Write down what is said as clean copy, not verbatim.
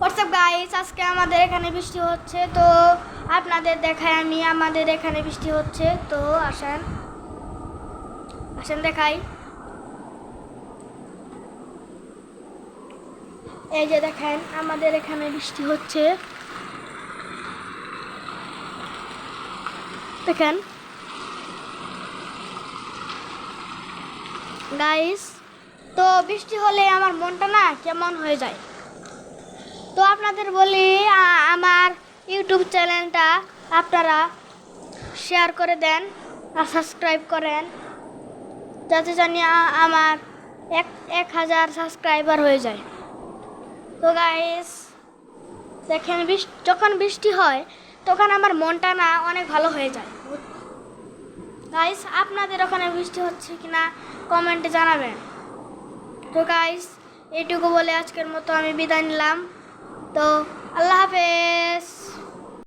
WhatsApp guys, আজকে আমাদের এখানে বৃষ্টি হচ্ছে। তো আপনাদের দেখাই আমি, আমাদের এখানে বৃষ্টি হচ্ছে। তো আসেন আসেন দেখাই। এই যে দেখেন, আমাদের এখানে বৃষ্টি হচ্ছে, দেখেন গাইস। তো বৃষ্টি হলে আমার মনটা না কেমন হয়ে যায়। তো আপনাদের বলি, আমার ইউটিউব চ্যানেলটা আপনারা শেয়ার করে দেন আর সাবস্ক্রাইব করেন, যাতে জানি আমার 1000 সাবস্ক্রাইবার হয়ে যায়। তো গাইস দেখেন, যখন বৃষ্টি হয় তখন আমার মনটা না অনেক ভালো হয়ে যায়। গাইস, আপনাদের ওখানে বৃষ্টি হচ্ছে কিনা কমেন্টে জানাবেন। তো গাইস, এইটুকু বলে আজকের মতো আমি বিদায় নিলাম। তো আল্লাহ হাফেজ।